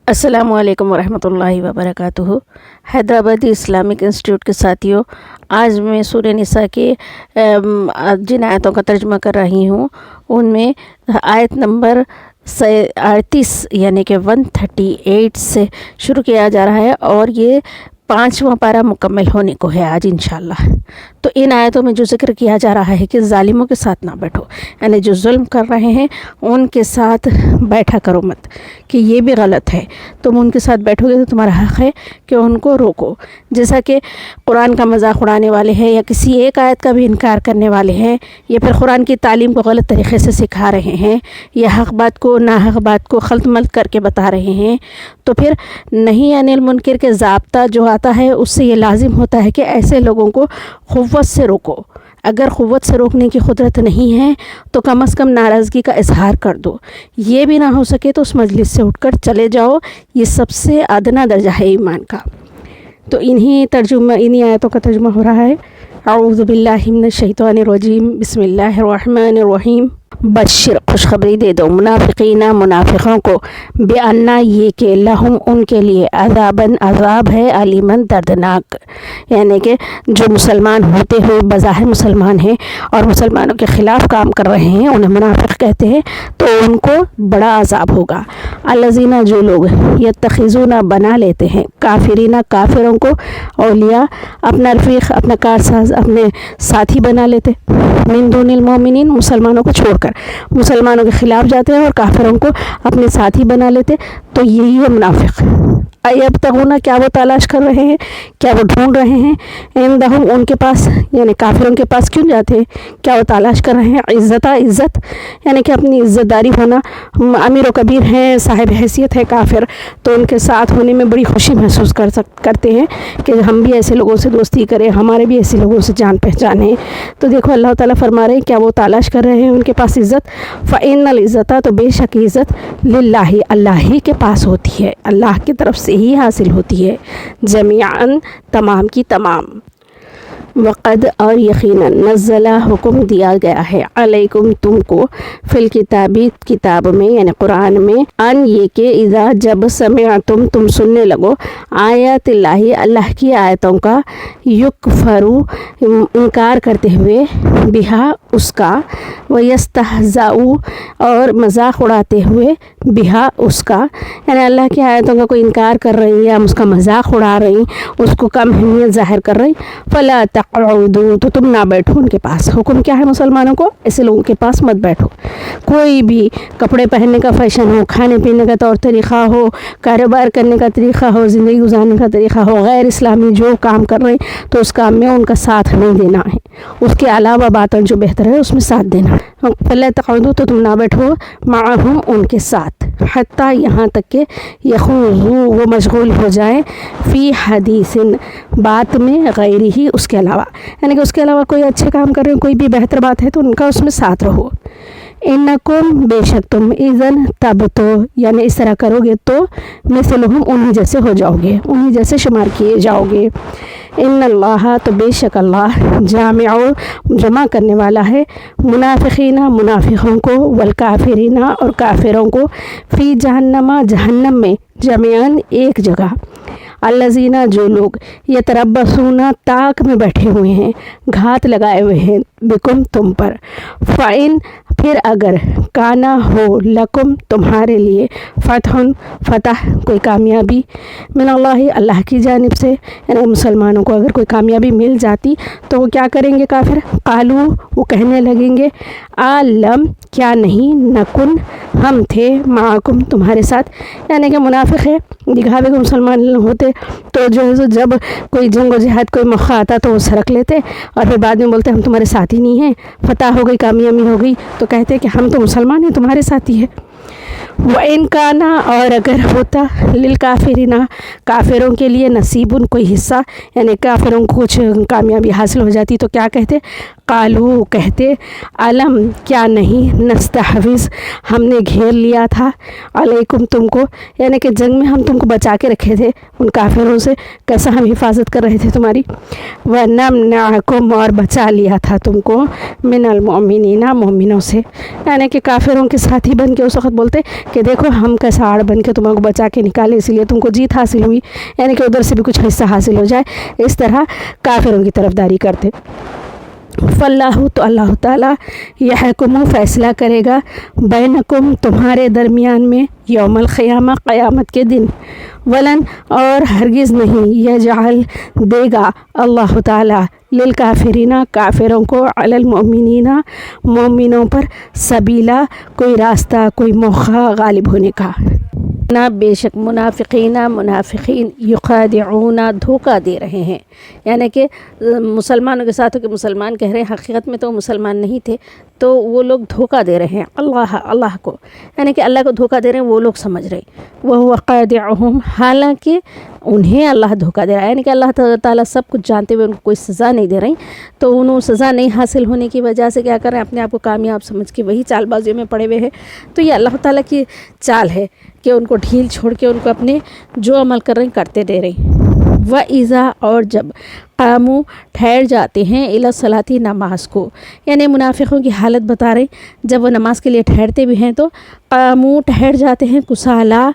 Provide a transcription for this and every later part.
अस्सलाम वालेकुम वरहमतुल्लाहि वबरकातुहू। हैदराबादी इस्लामिक इंस्टीट्यूट के साथियों, आज मैं सूरह निसा के जिन आयतों का तर्जुमा कर रही हूँ उनमें आयत नंबर 38 यानी कि 138 से शुरू किया जा रहा है और ये 5वां पारा मुकम्मल होने को है आज इंशाअल्लाह। तो इन आयतों में जो ज़िक्र किया जा रहा है कि ज़ालिमों के साथ ना बैठो, यानी जो जुल्म कर रहे हैं उनके साथ बैठा करो मत, कि ये भी गलत है। तुम उनके साथ बैठोगे तो तुम्हारा हक़ है कि उनको रोको। जैसा कि कुरान का मजाक उड़ाने वाले हैं या किसी एक आयत का भी इनकार करने वाले हैं या फिर कुरान की तालीम को गलत तरीक़े से सिखा रहे हैं या हक़ बात को नाहक़ बात को खल्त मल्त करके बता रहे हैं, तो फिर नहीं अनिल मुनकर के ज़ाब्ता जो आता है उससे ये लाजिम होता है कि ऐसे लोगों को क़ुव्वत से रोको। अगर क़ुव्वत से रोकने की क़ुदरत नहीं है तो कम से कम नाराज़गी का इजहार कर दो। ये भी ना हो सके तो उस मजलिस से उठकर चले जाओ। ये सबसे अदना दर्जा है ईमान का। तो इन्हीं आयतों का तर्जुमा हो रहा है। अऊज़ु बिल्लाहि मिनश शैतानिर रजीम, बिस्मिल्लाहिर रहमानिर रहीम। बशिर, खुशखबरी दे दो, मुनाफिकीना मुनाफिकों को, बेअन्ना ये कि लहुम उनके लिए अज़ाबन अज़ाब है, अलीमन दर्दनाक, यानी कि जो मुसलमान होते हुए बज़ाहिर मुसलमान हैं और मुसलमानों के ख़िलाफ़ काम कर रहे हैं उन्हें मुनाफिक कहते हैं, तो उनको बड़ा अज़ाब होगा। अल्लज़ीना जो लोग यत्तखिज़ूना बना लेते हैं, काफिरीना काफिरों को, औलिया अपना रफ़ीक अपना कारसाज अपने साथी बना लेते, मिन दुनिल मोमिनीन मुसलमानों को छोड़कर मुसलमानों के ख़िलाफ़ जाते हैं और काफिरों को अपने साथी बना लेते, तो यही है मुनाफिक। अयब्तगूना क्या वो तलाश कर रहे हैं, क्या वो ढूंढ रहे हैं, इंदहुम उनके पास, यानी काफिरों के पास क्यों जाते हैं, क्या वो तलाश कर रहे हैं इज़्ज़त, यानी कि अपनी इज़्ज़तदारी होना। अमीर व कबीर हैं, साहिब हैसियत है काफिर, तो उनके साथ होने में बड़ी खुशी महसूस करते हैं कि हम भी ऐसे लोगों से दोस्ती करें, हमारे भी ऐसे लोगों से जान पहचान है। तो देखो अल्लाह ताला फरमा रहे हैं क्या वो तलाश कर रहे हैं उनके पास इज़्ज़त। फ़इन्नल इज़्ज़ता, तो बेशक इज़्ज़त लिल्लाही अल्लाह ही के पास होती है, अल्लाह की तरफ से ही हासिल होती है, जमीअन तमाम की तमाम। वक़द और यकीनन नज़्ज़ला हुक्म दिया गया है, अलैकुम तुमको, फ़िल किताबी किताब में यानी कुरान में, अन ये कि इज़ा जब समिअतुम तुम सुनने लगो, आयतिल्लाही अल्लाह की आयतों का, युकफरू इनकार करते हुए, बिहा उसका, व यस्तहज़ाऊ और मजाक उड़ाते हुए, बिहा उसका, यानी अल्लाह की आयतों का कोई इनकार कर रही या उसका मजाक उड़ा रही, उसको कम अहमियत ज़ाहिर कर रही, फ़ला तक़उदू, तो तुम ना बैठो उनके पास। हुक्म क्या है मुसलमानों को, ऐसे लोगों के पास मत बैठो। कोई भी कपड़े पहनने का फ़ैशन हो, खाने पीने का तौर तरीक़ा हो, कारोबार करने का तरीक़ा हो, ज़िंदगी गुजारने का तरीक़ा हो, गैर इस्लामी जो काम कर रहे हैं तो उस काम में उनका साथ नहीं देना है, उसके अलावा बातें जो बेहतर है उसमें साथ देना है। फ़ला तक़उदू, तो तुम ना बैठो, माअहुम उनके साथ, हत्ता यहाँ तक के यख़ूज़ू वो मशगूल हो जाए, फ़ी हदीसिन बात में, गैरी ही उसके अलावा, यानी कि उसके अलावा कोई अच्छे काम कर रहे हो, कोई भी बेहतर बात है तो उनका उसमें साथ रहो। इन्नकुम बेशक तुम, इज़न तब तो, यानी इस तरह करोगे तो, मिसलहुम उन्हीं जैसे हो जाओगे, उन्हीं जैसे शुमार किए जाओगे। इन्नल्लाह, तो बेशक अल्लाह, जामिउ जमा करने वाला है, मुनाफिकीना मुनाफिकों को, वल काफिरीना और काफिरों को, फ़ी जहन्नमा जहन्नम में, जमीअन एक जगह। अल्लज़ीना जो लोग यतरब्बसूना ताक में बैठे हुए हैं, घात लगाए हुए हैं, बिकुम तुम पर, फ़ाइन फिर अगर, काना हो लकुम तुम्हारे लिए, फ़तहुन फ़तह कोई कामयाबी, मिनल्लाहि अल्लाह की जानिब से, यानी मुसलमानों को अगर कोई कामयाबी मिल जाती तो वो क्या करेंगे काफिर, कालू वो कहने लगेंगे, आलम क्या नहीं, नकुन हम थे, माकुम तुम्हारे साथ, यानी कि मुनाफिक है, दिखावे के मुसलमान होते तो जो है जब कोई जंग व जिहाद कोई मौका आता तो वो सरक लेते और फिर बाद में बोलते हम तुम्हारे साथी नहीं हैं, फतह हो गई कामयाबी हो गई तो कहते कि हम तो मुसलमान हैं तुम्हारे साथी है। व इनकाना और अगर होता, लिल काफिरीना काफिरों के लिए, नसीबुन कोई हिस्सा, यानी काफिरों को कुछ कामयाबी हासिल हो जाती तो क्या कहते, कालू कहते, अलम क्या नहीं, नस्तहविज़ हमने घेर लिया था, अलैकुम तुमको, यानी कि जंग में हम तुमको बचा के रखे थे उन काफिरों से, कैसा हम हिफाजत कर रहे थे तुम्हारी, व नमनाकुम और बचा लिया था तुमको, मिनल मोमिनीना मोमिनों से, यानी कि काफिरों के साथी बन के उस वक़्त बोलते کہ دیکھو ہم کیسا آڑ بن کے تمہیں کو بچا کے نکالے، اسی لیے تم کو جیت حاصل ہوئی، یعنی کہ ادھر سے بھی کچھ حصہ حاصل ہو جائے، اس طرح کافروں کی طرفداری کرتے۔ فاللہ تو اللہ تعالیٰ یحکم فیصلہ کرے گا بینکم تمہارے درمیان میں یوم القیامہ قیامت کے دن، ولن اور ہرگز نہیں یجعل دے گا اللہ تعالیٰ للکافرین کافروں کو علی المؤمنین مومنوں پر سبیلا کوئی راستہ کوئی موقع غالب ہونے کا۔ نہ بے شک منافقین یخادعون دھوکہ دے رہے ہیں، یعنی کہ مسلمانوں کے ساتھ کہ مسلمان کہہ رہے ہیں، حقیقت میں تو مسلمان نہیں تھے، تو وہ لوگ دھوکہ دے رہے ہیں اللہ کو، یعنی کہ اللہ کو دھوکہ دے رہے ہیں، وہ لوگ سمجھ رہے ہیں وَهُوَ قَادِعُهُمْ، حالانکہ انہیں اللہ دھوکہ دے رہا ہے، یعنی کہ اللہ تعالیٰ سب کچھ جانتے ہوئے ان کو کوئی سزا نہیں دے رہی، تو انہوں سزا نہیں حاصل ہونے کی وجہ سے کیا کر رہے ہیں، اپنے آپ کو کامیاب سمجھ کے وہی چال بازیوں میں پڑے ہوئے ہیں۔ تو یہ اللہ تعالیٰ کی چال ہے کہ ان کو ڈھیل چھوڑ کے ان کو اپنے جو عمل کر رہے ہیں کرتے دے رہی۔ وَإِذَا اور جب قاموا ٹھہر جاتے ہیں الی الصلاۃ نماز کو، یعنی منافقوں کی حالت بتا رہے، جب وہ نماز کے لیے ٹھہرتے بھی ہیں تو قاموا ٹھہر جاتے ہیں کسالہ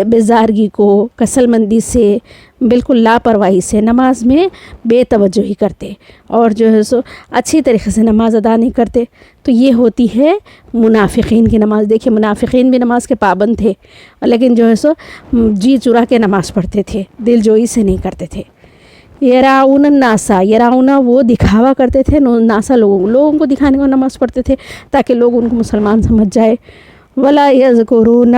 بیزارگی کو، کسل مندی سے، بالکل لاپرواہی سے، نماز میں بے توجہی کرتے اور جو ہے سو اچھی طریقے سے نماز ادا نہیں کرتے، تو یہ ہوتی ہے منافقین کی نماز۔ دیکھیں منافقین بھی نماز کے پابند تھے، لیکن جو ہے سو جی چرا کے نماز پڑھتے تھے، دل جوئی سے نہیں کرتے تھے۔ یراؤن الناس، یراؤن وہ دکھاوا کرتے تھے، ناسا لوگوں کو دکھانے کو نماز پڑھتے تھے تاکہ لوگ ان کو مسلمان سمجھ جائے۔ ولا یذکرون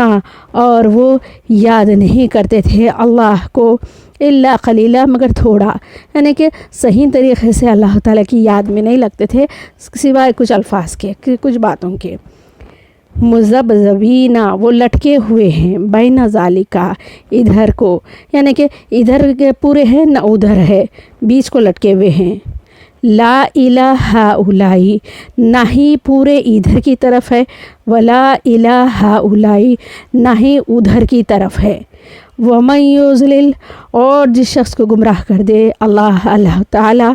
اور وہ یاد نہیں کرتے تھے اللہ کو الا قلیلا مگر تھوڑا، یعنی کہ صحیح طریقے سے اللہ تعالیٰ کی یاد میں نہیں لگتے تھے سوائے کچھ الفاظ کے، کچھ باتوں کے۔ مذبذبین وہ لٹکے ہوئے ہیں بین ذالکا ادھر کو، یعنی کہ ادھر کے پورے ہیں نہ ادھر ہے، بیچ کو لٹکے ہوئے ہیں۔ لا الہ ہؤلاء نہ ہی پورے ادھر کی طرف ہے، ولا الہ ہؤلاء نہ ہی ادھر کی طرف ہے۔ وَمَن يُضْلِلْ اور جس شخص کو گمراہ کر دے اللہ تعالیٰ،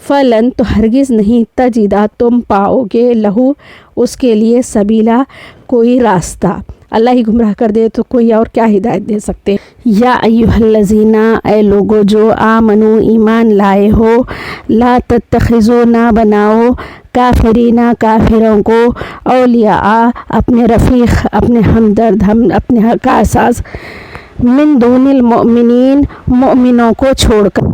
فلن تو ہرگز نہیں تجدہ تم پاؤ گے لہو اس کے لیے سبیلا کوئی راستہ، اللہ ہی گمراہ کر دے تو کوئی اور کیا ہدایت دے سکتے۔ یا ایھا الذین اے لوگو جو آمنو ایمان لائے ہو، لا تتخذوا نہ بناؤ کافرین کافروں کو اولیاء اپنے رفیق، اپنے ہمدرد، اپنے کارساز، من دون المؤمنین مومنوں کو چھوڑ کر۔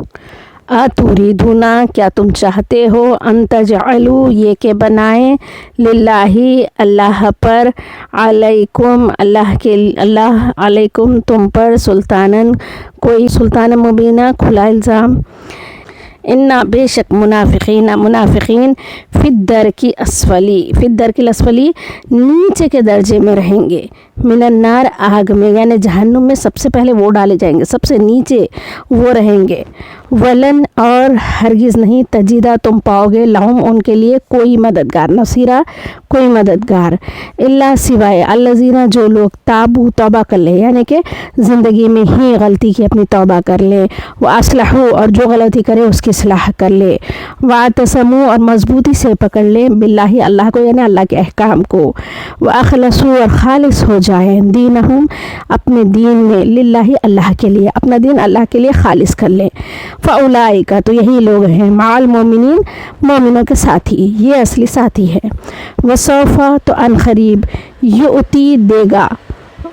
اتوریدون کیا تم چاہتے ہو، ان تجعلوا یہ کہ بنائیں، للہ اللہ پر، علیکم اللہ علیکم تم پر، سلطانن کوئی سلطان مبینہ کھلا الزام۔ ان بے شک منافقین فی الدرک الاسفلی نیچے کے درجے میں رہیں گے، من النار آگ میں، یعنی جہنم میں سب سے پہلے وہ ڈالے جائیں گے، سب سے نیچے وہ رہیں گے۔ ولن اور ہرگز نہیں تجدہ تم پاؤ گے لہم ان کے لیے کوئی مددگار، نصیرہ کوئی مددگار، الا سوائے الذین جو لوگ تابو توبہ کر لیں، یعنی کہ زندگی میں ہی غلطی کی اپنی توبہ کر لیں، واصلحوا اور جو غلطی کرے اس کی اصلاح کر لے، واعتصموا اور مضبوطی سے پکڑ لے، باللہ اللہ کو، یعنی اللہ کے احکام کو، واخلصوا اور خالص ہو جائیں، دینہم اپنے دین میں، للہ اللہ کے لیے، اپنا دین اللہ کے لیے خالص کر لیں۔ فاولئک تو یہی لوگ ہیں، مع المؤمنین مومنوں کے ساتھی، یہ اصلی ساتھی ہے۔ وسوف تو ان قریب، یؤتی دے گا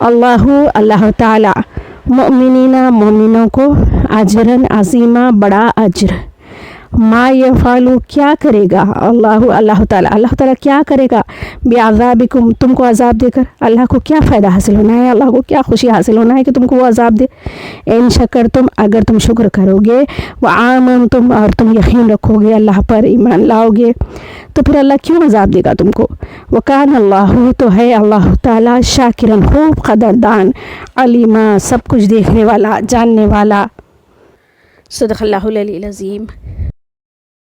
اللہ تعالی مؤمنین مومنوں کو، اجرا عظیما بڑا اجر۔ ما یفعل کیا کرے گا اللہ تعالیٰ کیا کرے گا، بعذابکم تم کو عذاب دے کر، اللہ کو کیا فائدہ حاصل ہونا ہے، اللہ کو کیا خوشی حاصل ہونا ہے کہ تم کو وہ عذاب دے۔ ان شکرتم اگر تم شکر کرو گے، وآمنتم اور تم یقین رکھو گے اللہ پر، ایمان لاؤ گے، تو پھر اللہ کیوں عذاب دے گا تم کو۔ وکان اللہ تو ہے اللہ تعالیٰ شاکرن خوب قدردان، علیما سب کچھ دیکھنے والا، جاننے والا۔ صدق اللہ العلی العظیم۔